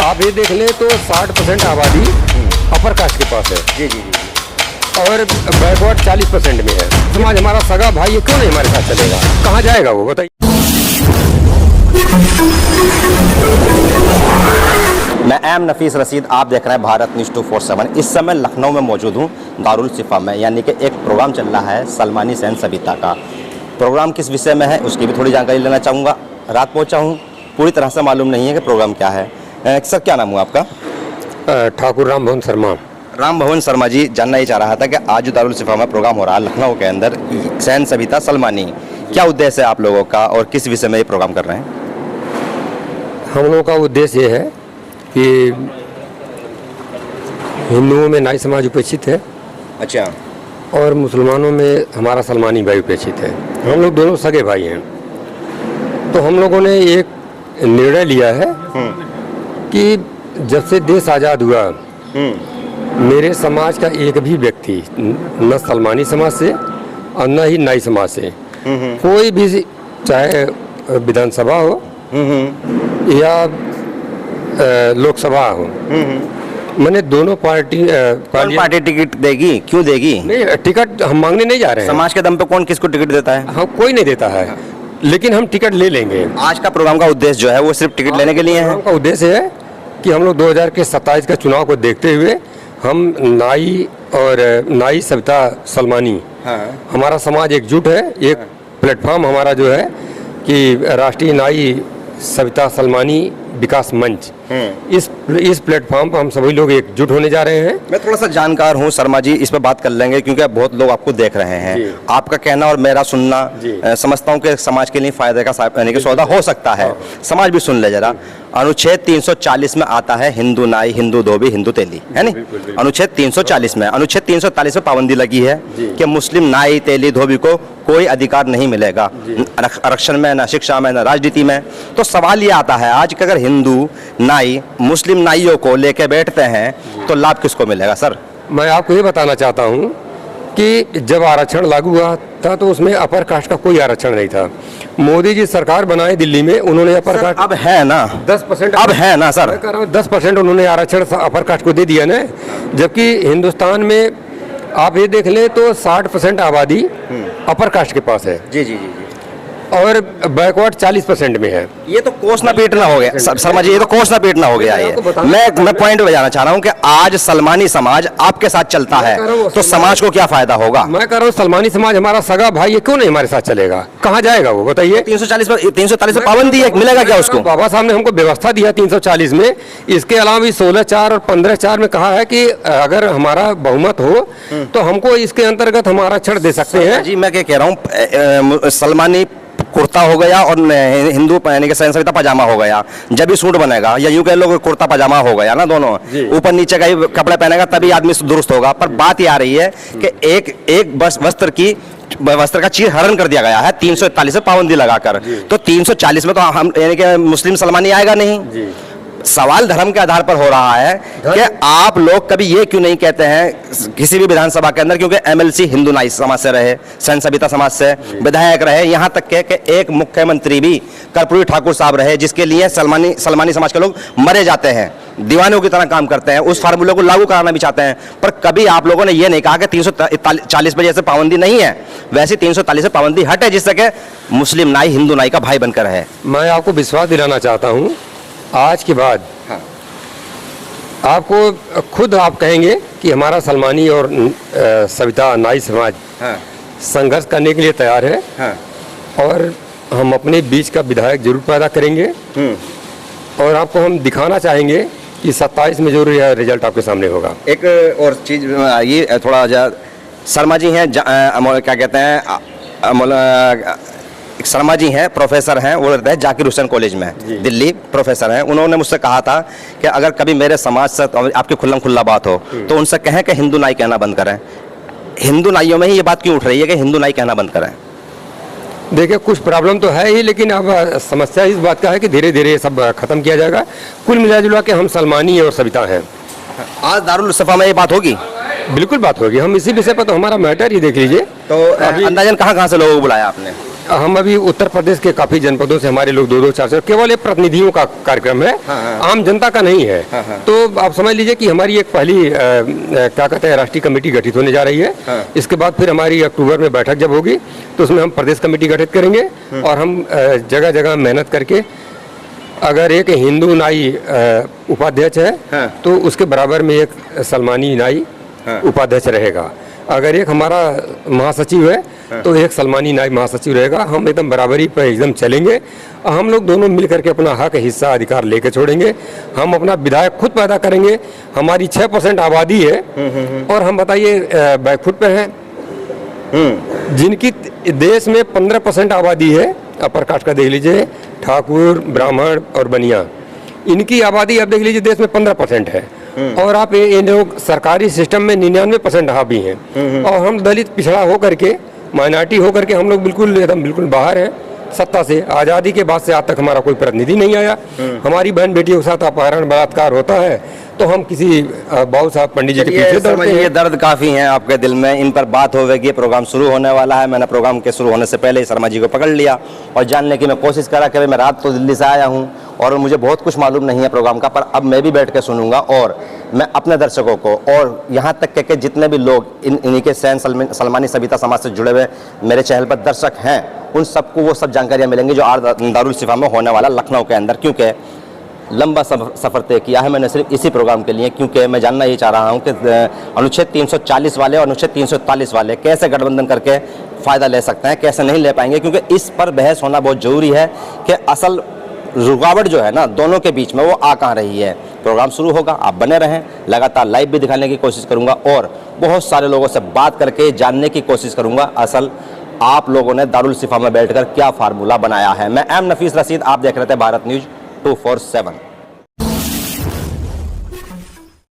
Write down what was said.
आप ये देख लें तो 60% आबादी अपर कास्ट के पास है जी जी जी। और बैकवर्ड 40% में है। समाज हमारा सगा भाई ये क्यों नहीं हमारे साथ चलेगा, कहाँ जाएगा वो बताइए। मैं एम नफीस रशीद, आप देख रहे हैं भारत न्यूज़ 247। इस समय लखनऊ में मौजूद हूँ, दारुल शिफा में, यानी कि एक प्रोग्राम चल रहा है सलमानी सहन सविता का। प्रोग्राम किस विषय में है उसकी भी थोड़ी जानकारी लेना चाहूँगा। रात पहुँचा हूँ, पूरी तरह से मालूम नहीं है कि प्रोग्राम क्या है। सर क्या नाम हुआ आपका? ठाकुर राम भवन शर्मा। राम भवन शर्मा जी, जानना ही चाह रहा था कि आज जो दारुल शिफा में प्रोग्राम हो रहा है लखनऊ के अंदर, सहन सविता सलमानी, क्या उद्देश्य है आप लोगों का और किस विषय में ये प्रोग्राम कर रहे हैं? हम लोगों का उद्देश्य ये है कि हिंदुओं में नाई समाज उपेक्षित है अच्छा। और मुसलमानों में हमारा सलमानी भाई उपेक्षित है। हम लोग दोनों सगे भाई हैं। तो हम लोगों ने एक निर्णय लिया है कि जब से देश आज़ाद हुआ मेरे समाज का एक भी व्यक्ति, न सलमानी समाज से और न ही नाई समाज से, कोई भी, चाहे विधानसभा हो या लोकसभा हो, मैंने दोनों पार्टी टिकट देगी? क्यों देगी? नहीं, टिकट हम मांगने नहीं जा रहे हैं। समाज के दम पे कौन किसको टिकट देता है? हाँ, कोई नहीं देता है, लेकिन हम टिकट ले लेंगे। आज का प्रोग्राम का उद्देश्य जो है वो सिर्फ टिकट लेने के लिए है। प्रोग्राम का उद्देश्य है कि हम लोग 2027 के चुनाव को देखते हुए हम नाई और नाई सविता सलमानी, हमारा समाज एकजुट है। एक प्लेटफॉर्म हमारा जो है कि राष्ट्रीय नाई सविता सलमानी विकास मंच, इस प्लेटफॉर्म पर हम सभी लोग एकजुट होने जा रहे हैं। मैं थोड़ा सा जानकार हूँ शर्मा जी, इस पर बात कर लेंगे क्योंकि बहुत लोग आपको देख रहे हैं। आपका कहना और मेरा सुनना, समझता हूँ कि समाज के लिए फायदे का यानी कि सौदा हो सकता है। समाज भी सुन ले जरा। अनुच्छेद 340 में आता है हिंदू नाई, हिंदू धोबी, हिंदू तेली, है नी? अनुच्छेद 340 में, अनुच्छेद 340 में पाबंदी लगी है कि मुस्लिम नाई तेली धोबी को कोई अधिकार नहीं मिलेगा आरक्षण में, न शिक्षा में, न राजनीति में। तो सवाल ये आता है आज कि अगर हिंदू नाई मुस्लिम नाइयों को लेके बैठते हैं तो लाभ किसको मिलेगा? सर मैं आपको ये बताना चाहता हूँ कि जब आरक्षण लागू हुआ था तो उसमें अपर कास्ट का कोई आरक्षण नहीं था। मोदी जी सरकार बनाए दिल्ली में, उन्होंने अपर कास्ट, अब है ना 10%, अब है ना सर, 10% उन्होंने आरक्षण अपर कास्ट को दे दिया ना। जबकि हिंदुस्तान में आप ये देख लें तो 60% आबादी अपर कास्ट के पास है। जी जी जी जी। और बैकवर्ड 40% में है। ये तो कोसना पीटना हो गया शर्मा जी, ये तो कोसना पीटना हो गया। ये मैं पॉइंट पे जाना चाह रहा हूँ कि आज सलमानी समाज आपके साथ चलता है तो समाज को क्या फायदा होगा? मैं कह रहा हूँ सलमानी समाज हमारा सगा भाई ये क्यों नहीं हमारे साथ चलेगा, कहाँ जाएगा वो बताइए। 340 पर पाबंदी है, मिलेगा क्या उसको? बाबा साहब ने हमको व्यवस्था दिया 340 में। इसके अलावा भी 16(4) और 15(4) में कहा है कि अगर हमारा बहुमत हो तो हमको इसके अंतर्गत हम आरक्षण दे सकते हैं। जी मैं क्या कह रहा हूँ, सलमानी कुर्ता हो गया और हिंदू यानी कि सहन सविता पजामा हो गया, जब भी सूट बनेगा, या यूं कह लो कुर्ता पजामा हो गया ना, दोनों ऊपर नीचे का ही कपड़े पहनेगा तभी आदमी दुरुस्त होगा। पर बात ये आ रही है कि एक वस्त्र का चीर हरण कर दिया गया है 341 से पाबंदी लगाकर। तो 340 में तो हम यानी कि मुस्लिम सलमानी आएगा नहीं। सवाल धर्म के आधार पर हो रहा है कि आप लोग कभी ये क्यों नहीं कहते हैं किसी भी विधानसभा के अंदर, क्योंकि एमएलसी हिंदू नाई समाज से रहे, सहन सविता समाज से विधायक रहे, यहाँ तक के एक मुख्यमंत्री भी कर्पूरी ठाकुर साहब रहे, जिसके लिए सलमानी समाज के लोग मरे जाते हैं, दीवानों की तरह काम करते हैं, उस फार्मूले को लागू कराना भी चाहते हैं। पर कभी आप लोगों ने ये नहीं कहा कि 340 पर जैसे पाबंदी नहीं है वैसे 340 से पाबंदी हटे, जिससे कि मुस्लिम नाई हिंदू नाई का भाई बनकर रहे। मैं आपको विश्वास दिलाना चाहता हूँ, आज के बाद आपको खुद आप कहेंगे कि हमारा सलमानी और सविता नाई समाज संघर्ष करने के लिए तैयार है। और हम अपने बीच का विधायक जरूर पैदा करेंगे और आपको हम दिखाना चाहेंगे कि 27 में जरूर यह रिजल्ट आपके सामने होगा। एक और चीज ये थोड़ा शर्मा जी हैं, क्या कहते हैं, शर्मा जी हैं, प्रोफेसर हैं, वो रहते हैं जाकिर हुसैन कॉलेज में, दिल्ली प्रोफेसर हैं। उन्होंने मुझसे कहा था कि अगर कभी मेरे समाज से आपकी खुल्लम खुल्ला बात हो तो उनसे कहें कि हिंदू नाई कहना बंद करें। हिंदू नाइयों में ही ये बात क्यों उठ रही है कि हिंदू नाई कहना बंद करें? देखिए कुछ प्रॉब्लम तो है ही, लेकिन अब समस्या इस बात का है कि धीरे धीरे सब खत्म किया जाएगा। कुल मिला जुला के हम सलमानी और सविता हैं। आज दारुल शिफा में ये बात होगी? बिल्कुल बात होगी। हम इसी विषय पर तो हमारा मैटर ही देख लीजिए। तो अंदाजन कहाँ से लोगों को बुलाया आपने? हम अभी उत्तर प्रदेश के काफी जनपदों से हमारे लोग 2-2, 4-4, केवल एक प्रतिनिधियों का कार्यक्रम है, आम जनता का नहीं है। तो आप समझ लीजिए कि हमारी एक पहली क्या कहते हैं राष्ट्रीय कमेटी गठित होने जा रही है। इसके बाद फिर हमारी अक्टूबर में बैठक जब होगी तो उसमें हम प्रदेश कमेटी गठित करेंगे और हम जगह जगह मेहनत करके अगर एक हिंदू नाई उपाध्यक्ष है तो उसके बराबर में एक सलमानी नाई उपाध्यक्ष रहेगा। अगर एक हमारा महासचिव है तो एक सलमानी नायब महासचिव रहेगा। हम एकदम बराबरी पर एकदम चलेंगे। हम लोग दोनों मिल करके अपना हक हिस्सा अधिकार लेके छोड़ेंगे। हम अपना विधायक खुद पैदा करेंगे। हमारी 6% आबादी है और हम बताइए बैकफुट पे हैं, जिनकी देश में 15% आबादी है। अपर कास्ट का देख लीजिए, ठाकुर, ब्राह्मण और बनिया, इनकी आबादी अब देख लीजिए देश में 15% है। और आप ये लोग सरकारी सिस्टम में 99% हावी हैं और हम दलित पिछड़ा होकर के, माइनॉरिटी होकर के हम लोग बिल्कुल बाहर हैं सत्ता से। आज़ादी के बाद से आज तक हमारा कोई प्रतिनिधि नहीं आया। हमारी बहन बेटियों के साथ अपहरण बलात्कार होता है तो हम किसी बाबू साहब पंडित जी के पीछे दौड़ते हैं। ये दर्द काफी है आपके दिल में, इन पर बात होगी। प्रोग्राम शुरू होने वाला है। मैंने प्रोग्राम के शुरू होने से पहले ही शर्मा जी को पकड़ लिया और जानने की मैं कोशिश करा कि मैं रात तो दिल्ली से आया हूँ और मुझे बहुत कुछ मालूम नहीं है प्रोग्राम का, पर अब मैं भी बैठ के सुनूंगा और मैं अपने दर्शकों को और यहाँ तक के जितने भी लोग इन्हीं के सैन सलमानी सविता समाज से जुड़े हुए मेरे चैनल पर दर्शक हैं, उन सबको वो सब जानकारियाँ मिलेंगी जो दारुल शिफा में होने वाला लखनऊ के अंदर। क्योंकि लंबा सफ़र तय किया है मैंने सिर्फ इसी प्रोग्राम के लिए, क्योंकि मैं जानना ये चाह रहा हूँ कि अनुच्छेद 340 वाले और अनुच्छेद 341 वाले कैसे गठबंधन करके फ़ायदा ले सकते हैं, कैसे नहीं ले पाएंगे, क्योंकि इस पर बहस होना बहुत ज़रूरी है कि असल रुकावट जो है ना दोनों के बीच में वो आ कहाँ रही है। प्रोग्राम शुरू होगा, आप बने रहें, लगातार लाइव भी दिखाने की कोशिश करूँगा और बहुत सारे लोगों से बात करके जानने की कोशिश करूँगा असल आप लोगों ने दारुल शिफा में बैठकर क्या फार्मूला बनाया है। मैं एम नफीस रशीद, आप देख रहे थे भारत न्यूज़ 247।